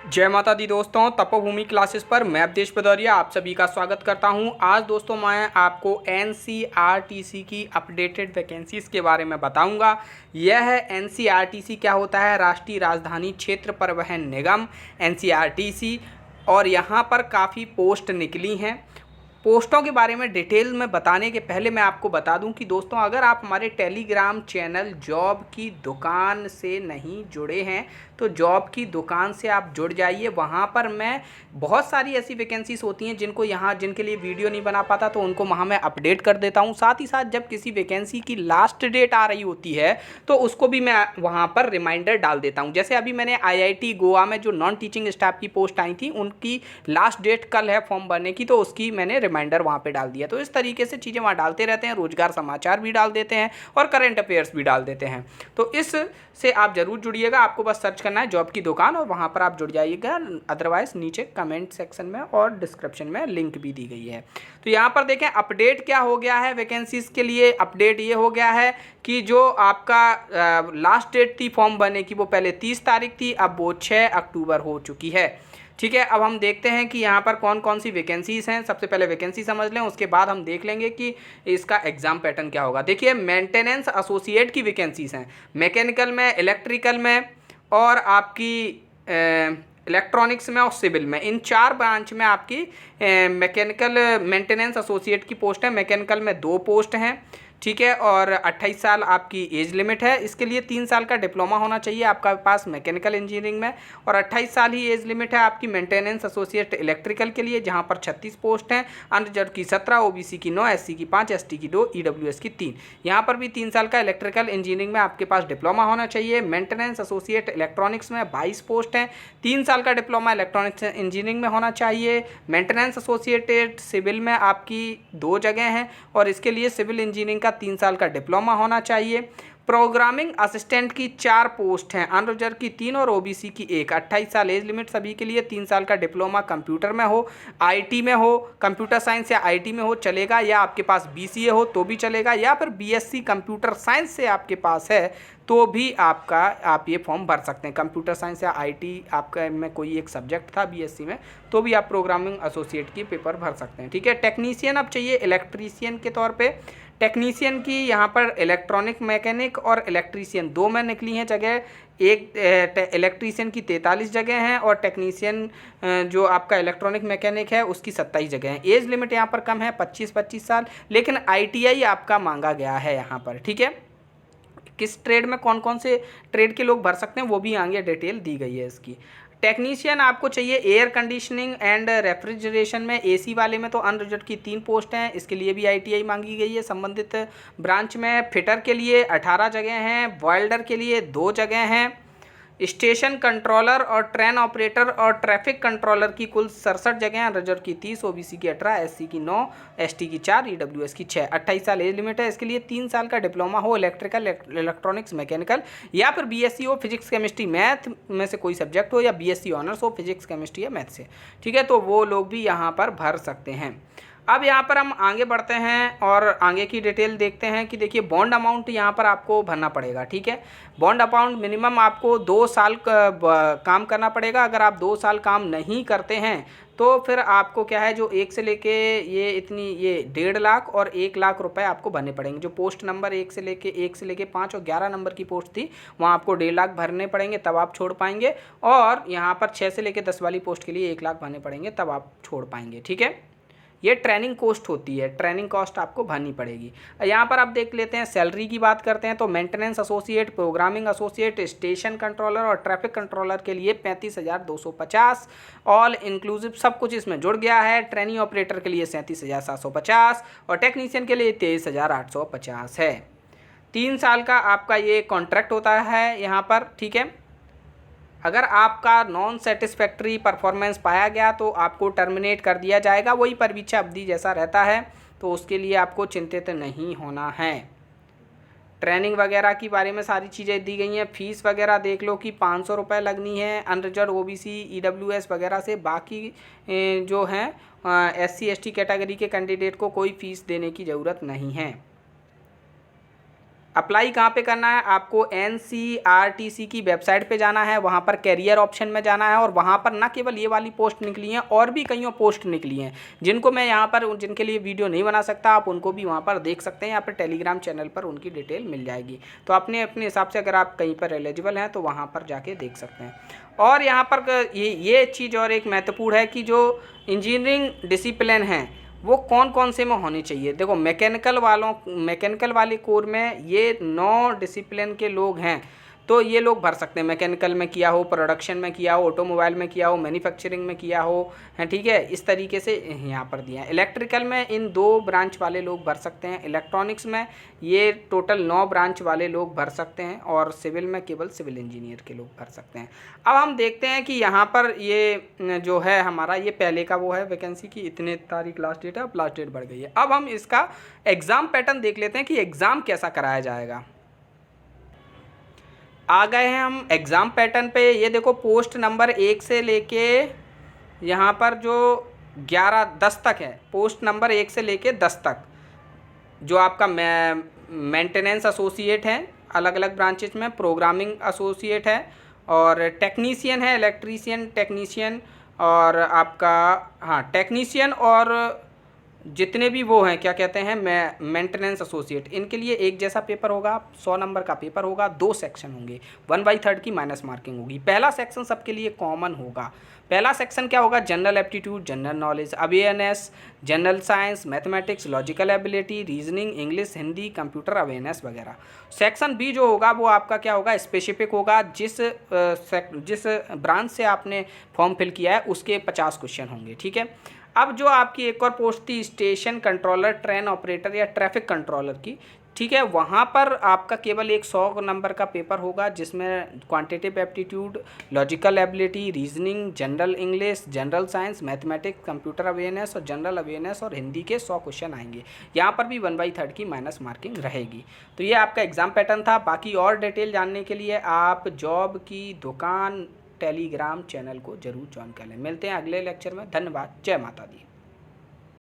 जय माता दी दोस्तों, तपोभूमि क्लासेस पर मैं अवधेश भदौरिया आप सभी का स्वागत करता हूं। आज दोस्तों मैं आपको एनसीईआरटी की अपडेटेड वैकेंसीज़ के बारे में बताऊंगा। यह है एनसीईआरटी क्या होता है, राष्ट्रीय राजधानी क्षेत्र परिवहन निगम एनसीईआरटी, और यहां पर काफ़ी पोस्ट निकली हैं। पोस्टों के बारे में डिटेल में बताने के पहले मैं आपको बता दूं कि दोस्तों अगर आप हमारे टेलीग्राम चैनल जॉब की दुकान से नहीं जुड़े हैं तो जॉब की दुकान से आप जुड़ जाइए। वहाँ पर मैं बहुत सारी ऐसी वैकेंसीज होती हैं जिनके लिए वीडियो नहीं बना पाता, तो उनको वहाँ मैं अपडेट कर देता हूँ। साथ ही साथ जब किसी वैकेंसी की लास्ट डेट आ रही होती है तो उसको भी मैं वहाँ पर रिमाइंडर डाल देता हूँ। जैसे अभी मैंने IIT गोवा में जो नॉन टीचिंग स्टाफ की पोस्ट आई थी उनकी लास्ट डेट कल है फॉर्म भरने की, तो उसकी मैंने रिमाइंडर वहाँ पे डाल दिया। तो इस तरीके से चीज़ें वहाँ डालते रहते हैं, रोजगार समाचार भी डाल देते हैं और करंट अफेयर्स भी डाल देते हैं। तो इस से आप जरूर जुड़िएगा। आपको बस सर्च करना है जॉब की दुकान और वहाँ पर आप जुड़ जाइएगा। अदरवाइज नीचे कमेंट सेक्शन में और डिस्क्रिप्शन में लिंक भी दी गई है। तो यहाँ पर देखें अपडेट क्या हो गया है वैकेंसीज के लिए। अपडेट ये हो गया है कि जो आपका लास्ट डेट थी फॉर्म भरने की वो पहले 30 तारीख थी, अब वो 6 अक्टूबर हो चुकी है। ठीक है, अब हम देखते हैं कि यहाँ पर कौन कौन सी वैकेंसीज हैं। सबसे पहले वैकेंसी समझ लें, उसके बाद हम देख लेंगे कि इसका एग्जाम पैटर्न क्या होगा। देखिए, मेंटेनेंस एसोसिएट की वैकेंसीज हैं मैकेनिकल में, इलेक्ट्रिकल में और आपकी इलेक्ट्रॉनिक्स में और सिविल में। इन 4 ब्रांच में आपकी मैकेनिकल मेंटेनेंस एसोसिएट की पोस्ट है। मैकेनिकल में 2 पोस्ट हैं, ठीक है, और 28 साल आपकी एज लिमिट है। इसके लिए 3 साल का डिप्लोमा होना चाहिए आपका पास मैकेनिकल इंजीनियरिंग में, और 28 साल ही एज लिमिट है आपकी मेंटेनेंस एसोसिएट इलेक्ट्रिकल के लिए, जहां पर 36 पोस्ट हैं। अनरिजर्व की 17, ओबीसी की 9, एससी की 5, एसटी की 2, ईडब्ल्यूएस की 3। यहाँ पर भी 3 साल का इलेक्ट्रिकल इंजीनियरिंग में आपके पास डिप्लोमा होना चाहिए। मेंटेनेंस एसोसिएट इलेक्ट्रॉनिक्स में 22 पोस्ट हैं, 3 साल का डिप्लोमा इलेक्ट्रॉनिक्स इंजीनियरिंग में होना चाहिए। मेंटेनेंस एसोसिएटेड सिविल में आपकी 2 जगह हैं और इसके लिए सिविल इंजीनियरिंग 3 साल का डिप्लोमा होना चाहिए। प्रोग्रामिंग असिस्टेंट की 4 पोस्ट हैं, अनरिजर्व की 3 और ओबीसी की 1। 28 साल एज लिमिट सभी के लिए। 3 साल का डिप्लोमा कंप्यूटर में हो, आईटी में हो, कंप्यूटर साइंस या आईटी में हो चलेगा, या आपके पास बीसीए हो तो भी चलेगा, या फिर बीएससी कंप्यूटर साइंस से आपके पास है तो भी आप ये फॉर्म भर सकते हैं। कंप्यूटर साइंस या आईटी आपका में कोई एक सब्जेक्ट था बीएससी में तो भी आप प्रोग्रामिंग एसोसिएट की पेपर भर सकते हैं। ठीक है, टेक्नीशियन अब चाहिए इलेक्ट्रीशियन के तौर पे। टेक्नीशियन की यहाँ पर इलेक्ट्रॉनिक मैकेनिक और इलेक्ट्रीशियन 2 में निकली हैं जगह। एक इलेक्ट्रीशियन की 43 जगह हैं और टेक्नीशियन जो आपका इलेक्ट्रॉनिक मैकेनिक है उसकी 27 जगह हैं। एज लिमिट यहाँ पर कम है, 25 साल, लेकिन आईटीआई आपका मांगा गया है यहाँ पर। ठीक है, किस ट्रेड में कौन कौन से ट्रेड के लोग भर सकते हैं वो भी आगे डिटेल दी गई है इसकी। टेक्नीशियन आपको चाहिए एयर कंडीशनिंग एंड रेफ्रिजरेशन में, एसी वाले में तो अनरिजर्व की 3 पोस्ट हैं, इसके लिए भी आईटीआई मांगी गई है संबंधित ब्रांच में। फिटर के लिए 18 जगह हैं, वेल्डर के लिए 2 जगह हैं, स्टेशन कंट्रोलर और ट्रेन ऑपरेटर और ट्रैफिक कंट्रोलर की कुल 67 जगह हैं, रिजर्व की 30, ओबीसी की 18, एससी की 9, एसटी की 4, ईडब्ल्यूएस की 6। 28 साल एज लिमिट है। इसके लिए 3 साल का डिप्लोमा हो इलेक्ट्रिकल, इलेक्ट्रॉनिक्स, मैकेनिकल, या फिर बीएससी हो फिजिक्स केमिस्ट्री मैथ में से कोई सब्जेक्ट हो, या बीएससी ऑनर्स हो फिजिक्स केमिस्ट्री या मैथ से। ठीक है, तो वो लोग भी यहाँ पर भर सकते हैं। अब यहाँ पर हम आगे बढ़ते हैं और आगे की डिटेल देखते हैं कि देखिए बॉन्ड अमाउंट यहाँ पर आपको भरना पड़ेगा। ठीक है, बॉन्ड अमाउंट मिनिमम आपको 2 साल काम करना पड़ेगा। अगर आप 2 साल काम नहीं करते हैं तो फिर आपको क्या है, जो 1 से लेके ये 1.5 लाख और 1 लाख रुपए आपको भरने पड़ेंगे। जो पोस्ट नंबर 1 से लेके 5 और 11 नंबर की पोस्ट थी वहाँ आपको 1.5 लाख भरने पड़ेंगे तब आप छोड़ पाएंगे, और यहाँ पर 6 से लेके 10 वाली पोस्ट के लिए 1 लाख भरने पड़ेंगे तब आप छोड़ पाएंगे। ठीक है, ये ट्रेनिंग कॉस्ट होती है, ट्रेनिंग कॉस्ट आपको भरनी पड़ेगी। यहाँ पर आप देख लेते हैं सैलरी की बात करते हैं तो maintenance associate, programming associate, station controller और ट्रैफिक कंट्रोलर के लिए 35,250 ऑल इंक्लूसिव सब कुछ इसमें जुड़ गया है। ट्रेनिंग ऑपरेटर के लिए 37,750 और टेक्नीशियन के लिए 23,850 है। 3 साल का आपका ये कॉन्ट्रैक्ट होता है यहाँ पर। ठीक है, अगर आपका नॉन सेटिस्फैक्ट्री परफॉर्मेंस पाया गया तो आपको टर्मिनेट कर दिया जाएगा, वही परीक्षा अवधि जैसा रहता है, तो उसके लिए आपको चिंतित नहीं होना है। ट्रेनिंग वगैरह की बारे में सारी चीज़ें दी गई हैं। फीस वगैरह देख लो कि 500 रुपये लगनी है अनरिजर्व, ओबीसी, ईडब्ल्यूएस वगैरह से। बाकी जो हैं एससी एसटी कैटेगरी के कैंडिडेट को कोई फ़ीस देने की ज़रूरत नहीं है। अप्लाई कहाँ पे करना है, आपको एनसीईआरटी की वेबसाइट पे जाना है, वहाँ पर कैरियर ऑप्शन में जाना है और वहाँ पर ना केवल ये वाली पोस्ट निकली हैं और भी कईयों पोस्ट निकली हैं जिनको मैं यहाँ पर जिनके लिए वीडियो नहीं बना सकता, आप उनको भी वहाँ पर देख सकते हैं। यहाँ पर टेलीग्राम चैनल पर उनकी डिटेल मिल जाएगी। तो अपने अपने हिसाब से अगर आप कहीं पर एलिजिबल हैं तो वहाँ पर जाके देख सकते हैं। और यहाँ पर ये चीज़ और एक महत्वपूर्ण है कि जो इंजीनियरिंग डिसिप्लिन हैं वो कौन कौन से में होनी चाहिए। देखो मैकेनिकल वाले कोर में ये 9 डिसिप्लिन के लोग हैं, तो ये लोग भर सकते हैं। मैकेनिकल में किया हो, प्रोडक्शन में किया हो, ऑटोमोबाइल में किया हो, मैन्युफैक्चरिंग में किया हो, है ठीक है, इस तरीके से यहाँ पर दिया है। इलेक्ट्रिकल में इन 2 ब्रांच वाले लोग भर सकते हैं। इलेक्ट्रॉनिक्स में ये टोटल 9 ब्रांच वाले लोग भर सकते हैं और सिविल में केवल सिविल इंजीनियर के लोग भर सकते हैं। अब हम देखते हैं कि यहाँ पर ये जो है हमारा ये पहले का वो है वैकेंसी की इतने तारीख लास्ट डेट है, अब लास्ट डेट बढ़ गई है। अब हम इसका एग्ज़ाम पैटर्न देख लेते हैं कि एग्ज़ाम कैसा कराया जाएगा। आ गए हैं हम एग्ज़ाम पैटर्न पे। ये देखो पोस्ट नंबर 1 से लेके यहाँ पर जो 10 तक है, पोस्ट नंबर 1 से लेके 10 तक जो आपका मेंटेनेंस एसोसिएट है अलग अलग ब्रांचेज में, प्रोग्रामिंग एसोसिएट है और टेक्नीशियन है, इलेक्ट्रीशियन, टेक्नीशियन और आपका टेक्नीशियन और जितने भी वो हैं क्या कहते हैं मेंटेनेंस एसोसिएट, इनके लिए एक जैसा पेपर होगा। 100 नंबर का पेपर होगा, 2 सेक्शन होंगे, 1/3 की माइनस मार्किंग होगी। पहला सेक्शन सबके लिए कॉमन होगा। पहला सेक्शन क्या होगा, general aptitude, general knowledge, awareness, general science, mathematics, logical ability, reasoning, English, Hindi, computer awareness वगैरह। सेक्शन बी जो होगा वो आपका क्या होगा, स्पेसिफिक होगा। जिस ब्रांच से आपने फॉर्म फिल किया है उसके 50 क्वेश्चन होंगे, ठीक है। अब जो आपकी एक और पोस्ट थी स्टेशन कंट्रोलर, ट्रेन ऑपरेटर या ट्रैफिक कंट्रोलर की, ठीक है, वहाँ पर आपका केवल एक 100 नंबर का पेपर होगा जिसमें quantitative aptitude, logical ability, reasoning, general English, general science, mathematics, computer awareness और जनरल अवेयरनेस और हिंदी के 100 क्वेश्चन आएंगे। यहाँ पर भी 1/3 की माइनस मार्किंग रहेगी। तो ये आपका एग्ज़ाम पैटर्न था। बाकी और डिटेल जानने के लिए आप जॉब की दुकान टेलीग्राम चैनल को जरूर ज्वाइन कर लें। मिलते हैं अगले लेक्चर में। धन्यवाद। जय माता दी।